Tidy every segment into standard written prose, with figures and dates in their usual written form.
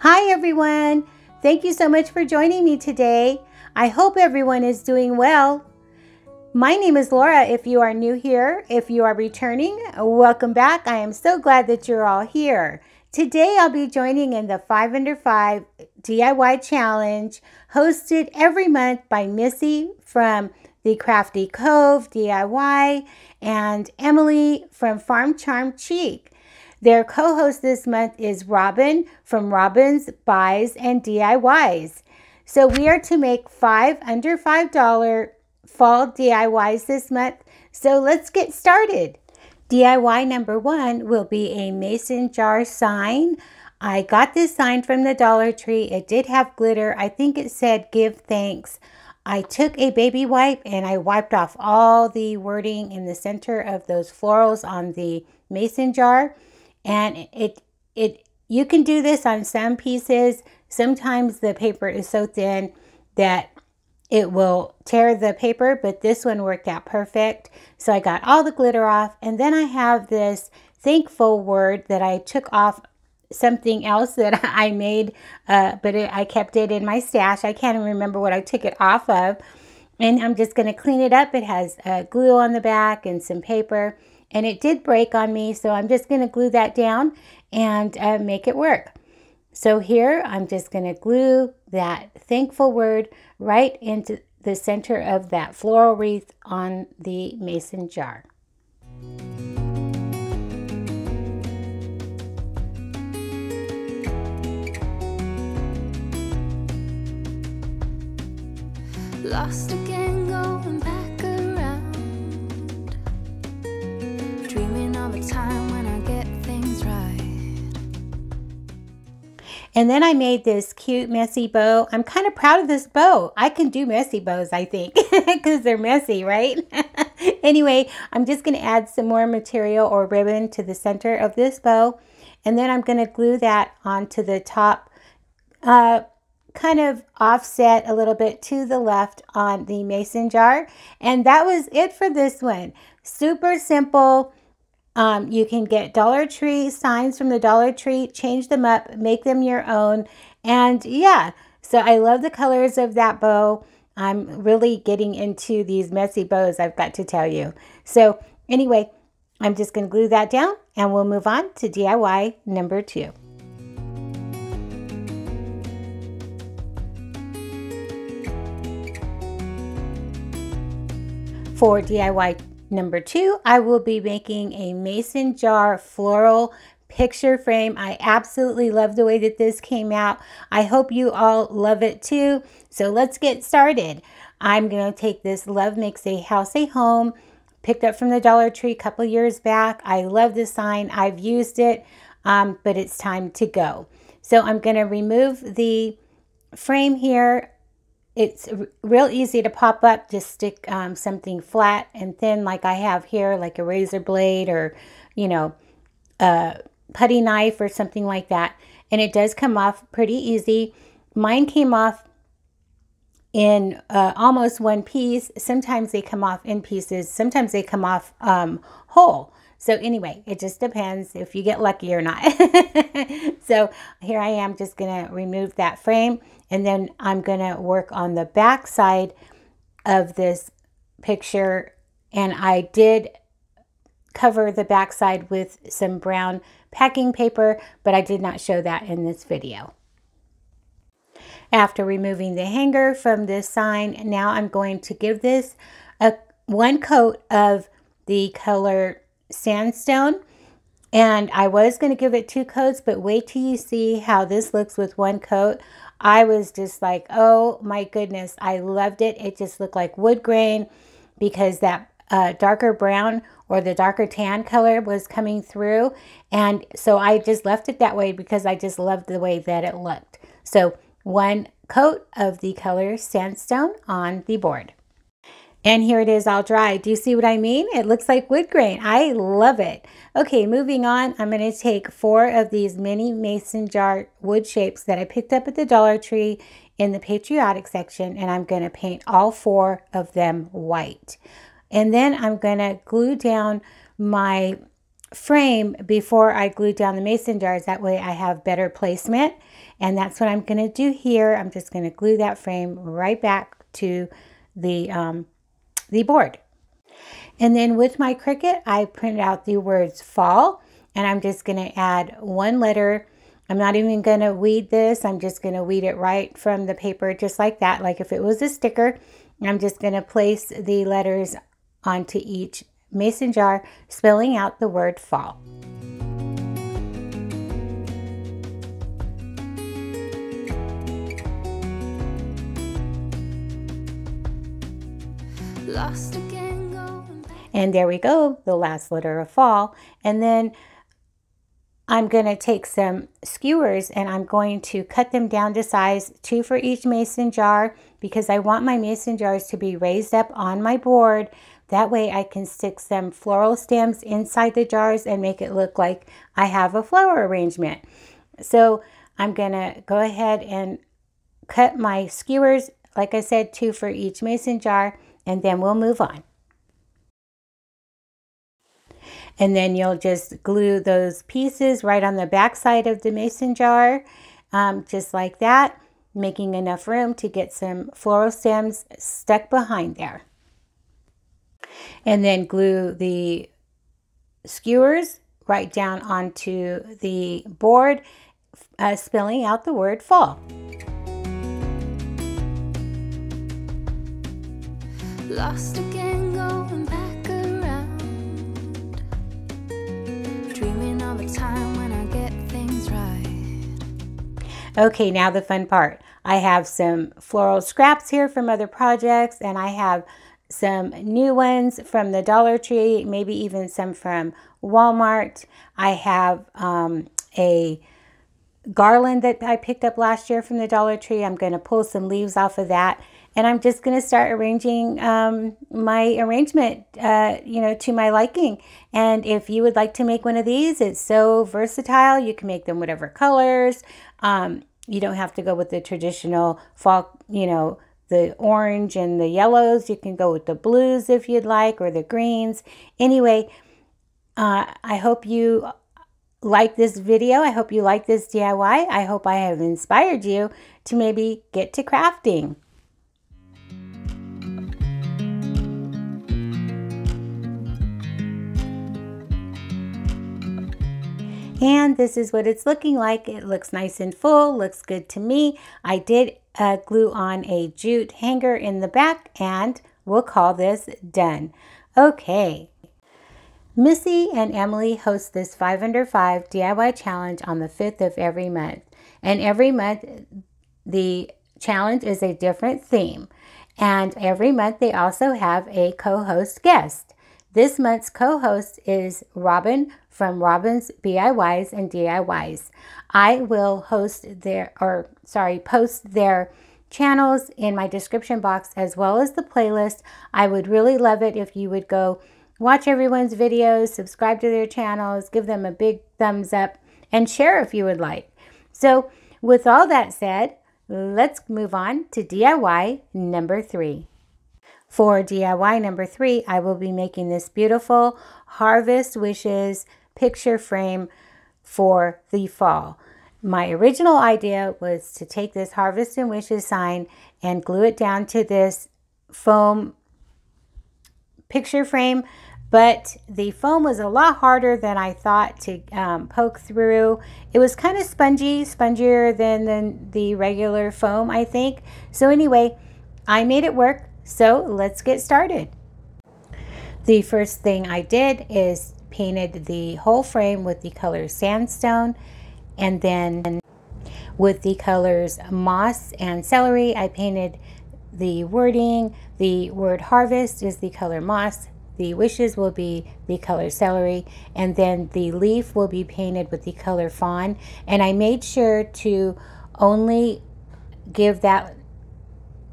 Hi everyone! Thank you so much for joining me today. I hope everyone is doing well. My name is Laura. If you are new here, if you are returning, welcome back. I am so glad that you're all here. Today I'll be joining in the 5 Under 5 DIY challenge hosted every month by Missi from the Crafty Cove DIY and Emily from Farm Charm Chic. Their co-host this month is Robin from Robin's Buys and DIYs. So we are to make 5 under $5 fall DIYs this month. So let's get started. DIY number 1 will be a mason jar sign. I got this sign from the Dollar Tree. It did have glitter. I think it said give thanks. I took a baby wipe and I wiped off all the wording in the center of those florals on the mason jar. And you can do this on some pieces. Sometimes the paper is so thin that it will tear the paper, but this one worked out perfect. So I got all the glitter off, and then I have this thankful word that I took off something else that I made, but I kept it in my stash. I can't even remember what I took it off of, and I'm just going to clean it up. It has glue on the back and some paper. And it did break on me, so I'm just going to glue that down and make it work. So here, I'm just going to glue that thankful word right into the center of that floral wreath on the mason jar. Lost again, going back around. Dreaming of a time when I get things right. And then I made this cute messy bow. I'm kind of proud of this bow. I can do messy bows, I think, because they're messy, right? Anyway, I'm just going to add some more material or ribbon to the center of this bow. And then I'm going to glue that onto the top, kind of offset a little bit to the left on the mason jar. And that was it for this one. Super simple. You can get Dollar Tree signs from the Dollar Tree, change them up, make them your own. And yeah, so I love the colors of that bow. I'm really getting into these messy bows, I've got to tell you. So anyway, I'm just going to glue that down and we'll move on to DIY number 2. For DIY number 2, I will be making a mason jar floral picture frame. I absolutely love the way that this came out. I hope you all love it too. So let's get started. I'm going to take this Love Makes a House a Home, picked up from the Dollar Tree a couple years back. I love this sign. I've used it, but it's time to go. So I'm going to remove the frame here. It's real easy to pop up. Just stick something flat and thin like I have here, like a razor blade or, you know, a putty knife or something like that. And it does come off pretty easy. Mine came off in almost one piece. Sometimes they come off in pieces. Sometimes they come off whole. So anyway, it just depends if you get lucky or not. So here I am just going to remove that frame, and then I'm going to work on the back side of this picture. And I did cover the back side with some brown packing paper, but I did not show that in this video. After removing the hanger from this sign, now I'm going to give this one coat of the color Sandstone, and I was going to give it 2 coats, but wait till you see how this looks with 1 coat. I was just like, oh my goodness, I loved it. It just looked like wood grain because that darker brown or the darker tan color was coming through, and so I just left it that way because I just loved the way that it looked. So 1 coat of the color Sandstone on the board. And here it is all dry. Do you see what I mean? It looks like wood grain. I love it. Okay, moving on. I'm going to take 4 of these mini mason jar wood shapes that I picked up at the Dollar Tree in the patriotic section, and I'm going to paint all 4 of them white. And then I'm going to glue down my frame before I glue down the mason jars. That way I have better placement. And that's what I'm going to do here. I'm just going to glue that frame right back to the board. And then with my Cricut, I printed out the words fall, and I'm just going to add one letter. I'm not even going to weed this. I'm just going to weed it right from the paper, just like that, like if it was a sticker. I'm just going to place the letters onto each mason jar, spelling out the word fall. Lost again, going back. And there we go, the last letter of fall. And then I'm going to take some skewers and I'm going to cut them down to size 2 for each mason jar, because I want my mason jars to be raised up on my board. That way I can stick some floral stems inside the jars and make it look like I have a flower arrangement. So I'm going to go ahead and cut my skewers, like I said, 2 for each mason jar, and then we'll move on. And then you'll just glue those pieces right on the back side of the mason jar, just like that, making enough room to get some floral stems stuck behind there. And then glue the skewers right down onto the board, spelling out the word fall. Lost again, going back around, dreaming of a time when I get things right. Okay, now the fun part. I have some floral scraps here from other projects, and I have some new ones from the Dollar Tree, maybe even some from Walmart. I have a garland that I picked up last year from the Dollar Tree. I'm going to pull some leaves off of that, and I'm just going to start arranging my arrangement, to my liking. And if you would like to make one of these, it's so versatile. You can make them whatever colors. You don't have to go with the traditional fall, the orange and the yellows. You can go with the blues if you'd like, or the greens. Anyway, I hope you like this video. I hope you like this DIY. I hope I have inspired you to maybe get to crafting. And this is what it's looking like. It looks nice and full, looks good to me. I did glue on a jute hanger in the back, and we'll call this done. Okay. Missi and Emily host this 5 Under 5 DIY challenge on the 5th of every month. And every month, the challenge is a different theme. And every month, they also have a co-host guest. This month's co-host is Robin from Robin's BIYs and DIYs. I will post their channels in my description box, as well as the playlist. I would really love it if you would go watch everyone's videos, subscribe to their channels, give them a big thumbs up, and share if you would like. So with all that said, let's move on to DIY number 3. For DIY number 3, I will be making this beautiful Harvest Wishes picture frame for the fall. My original idea was to take this Harvest and Wishes sign and glue it down to this foam picture frame, but the foam was a lot harder than I thought to poke through. It was kind of spongier than the regular foam, I think. So anyway, I made it work. So let's get started. The first thing I did is painted the whole frame with the color sandstone, and then with the colors moss and celery, I painted the wording. The word harvest is the color moss, the wishes will be the color celery, and then the leaf will be painted with the color fawn. And I made sure to only give that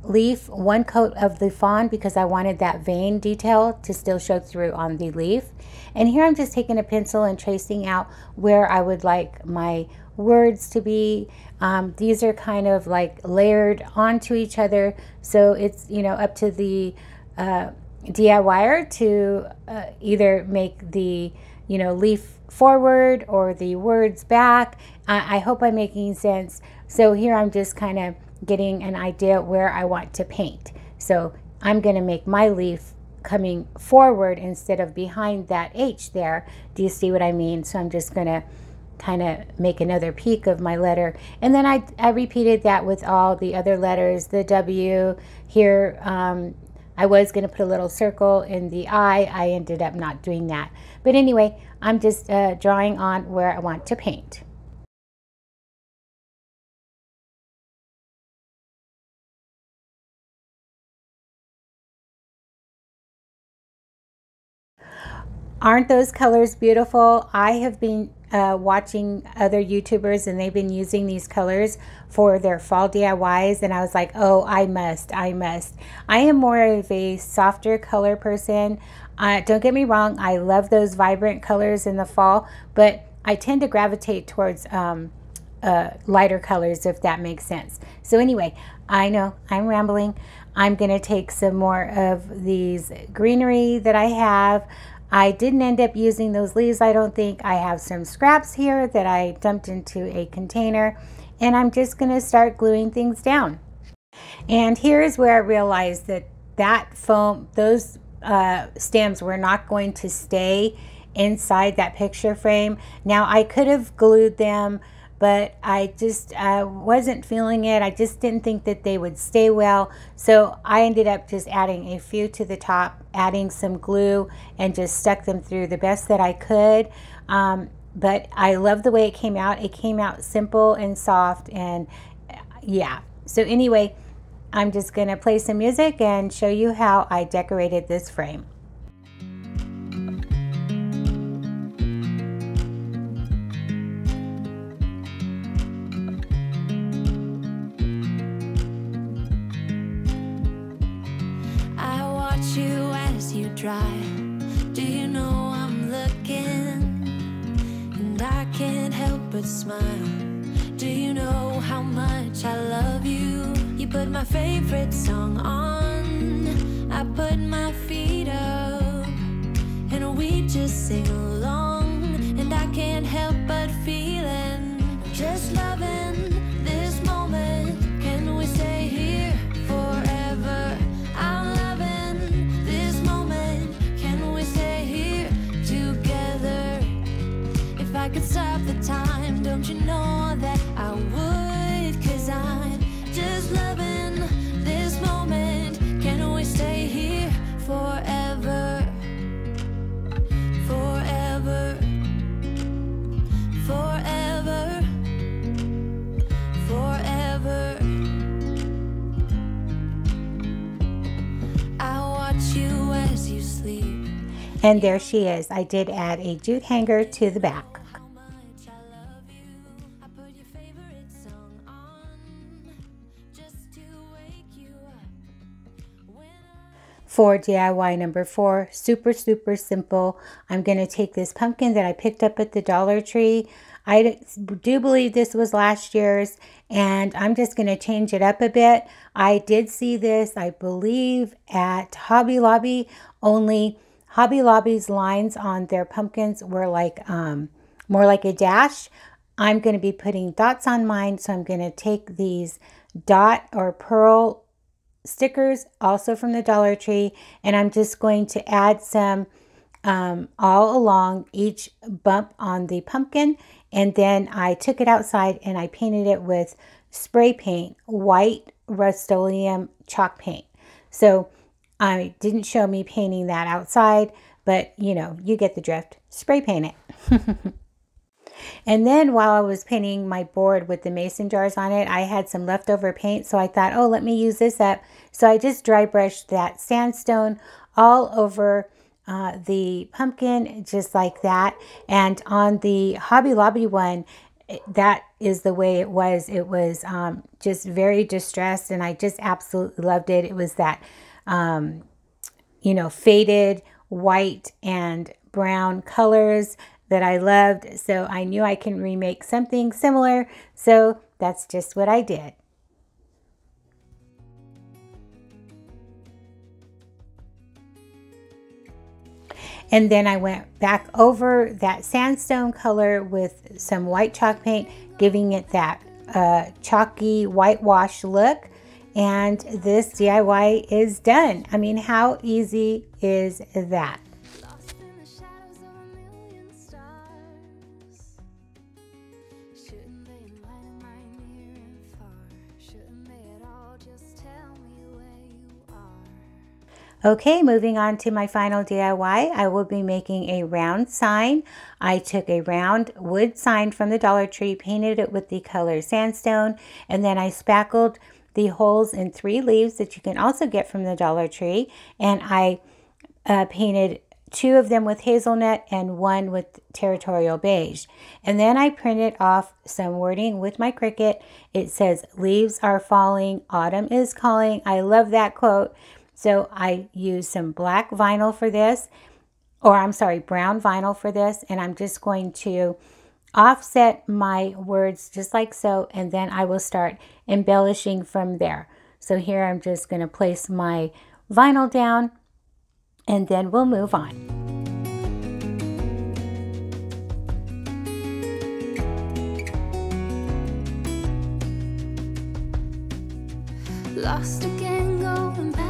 leaf one coat of the fawn because I wanted that vein detail to still show through on the leaf. And here I'm just taking a pencil and tracing out where I woed like my words to be. These are kind of like layered onto each other, so it's up to the DIYer to either make the leaf forward or the words back. I hope I'm making sense. So here I'm just kind of getting an idea where I want to paint. So I'm going to make my leaf coming forward instead of behind that H there. Do you see what I mean? So I'm just going to kind of make another peak of my letter, and then I repeated that with all the other letters. The W here, I was going to put a little circle in the I ended up not doing that, but anyway, I'm just drawing on where I want to paint. Aren't those colors beautiful? I have been watching other YouTubers, and they've been using these colors for their fall DIYs, and I was like, oh, I must. I am more of a softer color person. Don't get me wrong, I love those vibrant colors in the fall, but I tend to gravitate towards lighter colors, if that makes sense. So anyway, I know I'm rambling. I'm going to take some more of these greenery that I have. I didn't end up using those leaves, I don't think. I have some scraps here that I dumped into a container, and I'm just going to start gluing things down. And here's where I realized that foam, those stems were not going to stay inside that picture frame. Now I could have glued them, but I just wasn't feeling it. I just didn't think that they would stay well. So I ended up just adding a few to the top, adding some glue, and just stuck them through the best that I could. But I love the way it came out. It came out simple and soft, and yeah. So anyway, I'm just gonna play some music and show you how I decorated this frame. Do you know I'm looking, and I can't help but smile? Do you know how much I love you? You put my favorite song on, I put my feet up, and we just sing along, and I can't help but feeling, just loving this moment. Can we stay here forever? I'm loving this moment. Can we stay here together? If I could stop the time, don't you know that I would? 'Cause I'm just loving this moment. Can we stay here forever? Forever. Forever. Forever. I watch you as you sleep. And there she is. I did add a jute hanger to the back. For DIY number 4, super simple. I'm going to take this pumpkin that I picked up at the Dollar Tree. I do believe this was last year's, and I'm just going to change it up a bit. I did see this, I believe, at Hobby Lobby, only Hobby Lobby's lines on their pumpkins were like more like a dash. I'm going to be putting dots on mine, so I'm going to take these dot or pearl stickers, also from the Dollar Tree, and I'm just going to add some all along each bump on the pumpkin, and then I took it outside and I painted it with spray paint, white Rust-Oleum chalk paint. So I didn't show me painting that outside, but you know, you get the drift. Spray paint it. And then while I was painting my board with the mason jars on it, I had some leftover paint, so I thought, oh, let me use this up. So I just dry brushed that sandstone all over the pumpkin, just like that. And on the Hobby Lobby one, that is the way it was. It was just very distressed, and I just absolutely loved it. It was that, you know, faded white and brown colors that I loved. So I knew I can remake something similar. So that's just what I did. And then I went back over that sandstone color with some white chalk paint, giving it that chalky whitewash look. And this DIY is done. I mean, how easy is that? Okay, moving on to my final DIY, I will be making a round sign. I took a round wood sign from the Dollar Tree, painted it with the color sandstone, and then I spackled the holes in 3 leaves that you can also get from the Dollar Tree, and I painted 2 of them with hazelnut and 1 with territorial beige. And then I printed off some wording with my Cricut. It says, "Leaves are falling, autumn is calling." I love that quote. So I used some black vinyl for this, or I'm sorry, brown vinyl for this, and I'm just going to offset my words just like so, and then I will start embellishing from there. So here I'm just going to place my vinyl down, and then we'll move on. Lost again, going back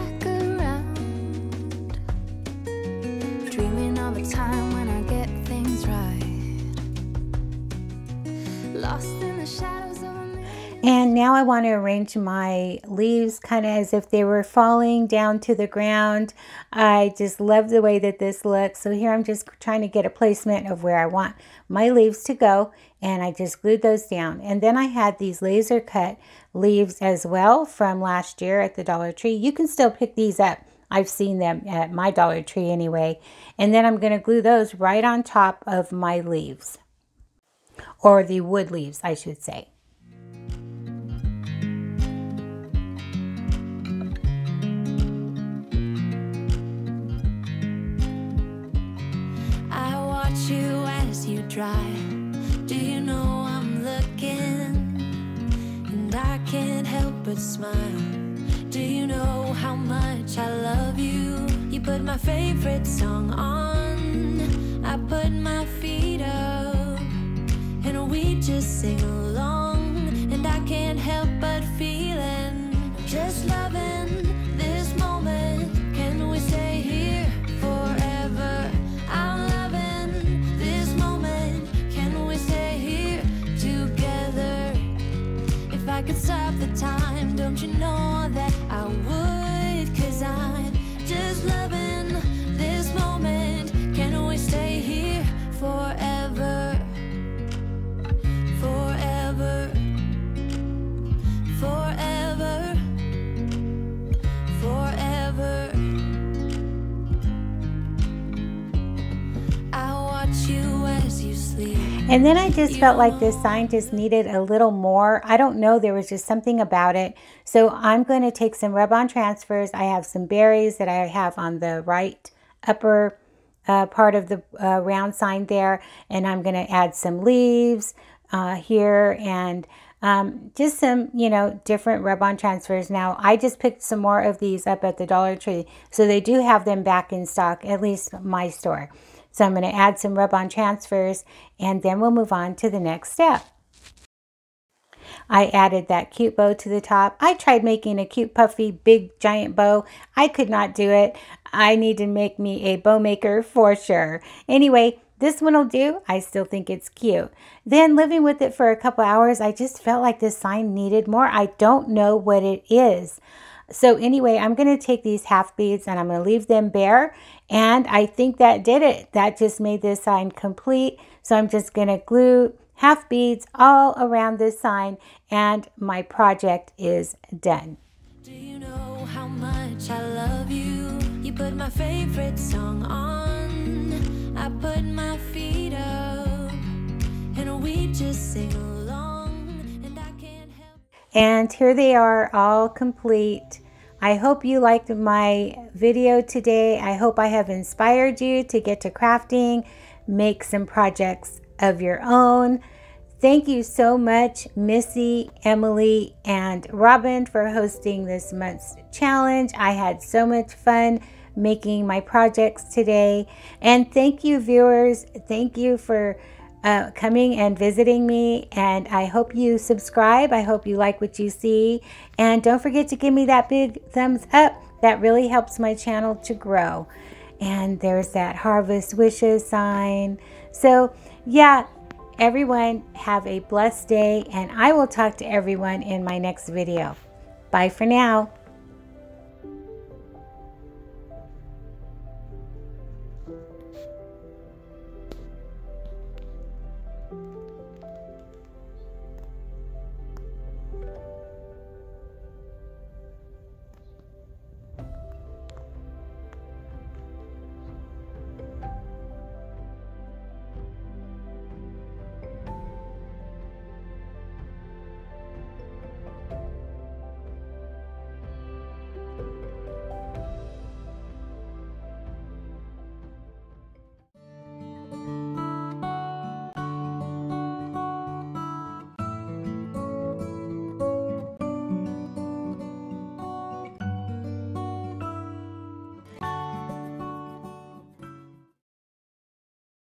a time when I get things right. Lost in the shadows of and now I want to arrange my leaves kind of as if they were falling down to the ground. I just love the way that this looks. So here I'm just trying to get a placement of where I want my leaves to go, and I just glued those down. And then I had these laser cut leaves as well from last year at the Dollar Tree. You can still pick these up. I've seen them at my Dollar Tree anyway. And then I'm going to glue those right on top of my leaves. Or the wood leaves, I should say. I watch you as you drive. Do you know I'm looking? And I can't help but smile. Do you know how much I love you? You put my favorite song on. I put my feet up, and we just sing along. And I can't help but feeling, just loving this moment. Can we stay here forever? I'm loving this moment. Can we stay here together? If I could stop the time, don't you know that I would? 'Cause I'm just loving this moment. Can we stay here forever? Forever. Forever. Forever. I watch you as you sleep. And then I just felt like this sign just needed a little more. I don't know, there was just something about it. So I'm going to take some rub-on transfers. I have some berries that I have on the right upper part of the round sign there. And I'm going to add some leaves here and just some, you know, different rub-on transfers. Now, I just picked some more of these up at the Dollar Tree. So they do have them back in stock, at least my store. So I'm going to add some rub-on transfers, and then we'll move on to the next step. I added that cute bow to the top. I tried making a cute, puffy, big, giant bow. I could not do it. I need to make me a bow maker for sure. Anyway, this one will do. I still think it's cute. Then living with it for a couple hours, I just felt like this sign needed more. I don't know what it is. So anyway, I'm going to take these half beads and I'm going to leave them bare. And I think that did it. That just made this sign complete. So I'm just going to glue half beads all around this sign and my project is done. Do you know how much I love you? You put my favorite song on. I put my feet up and we just sing along and I can't help. And here they are, all complete. I hope you liked my video today. I hope I have inspired you to get to crafting, make some projects of your own. Thank you so much, Missy, Emily, and Robin for hosting this month's challenge. I had so much fun making my projects today. And thank you, viewers. Thank you for coming and visiting me, and I hope you subscribe. I hope you like what you see, and don't forget to give me that big thumbs up. That really helps my channel to grow. And there's that Harvest Wishes sign. So yeah, everyone have a blessed day, and I will talk to everyone in my next video. Bye for now.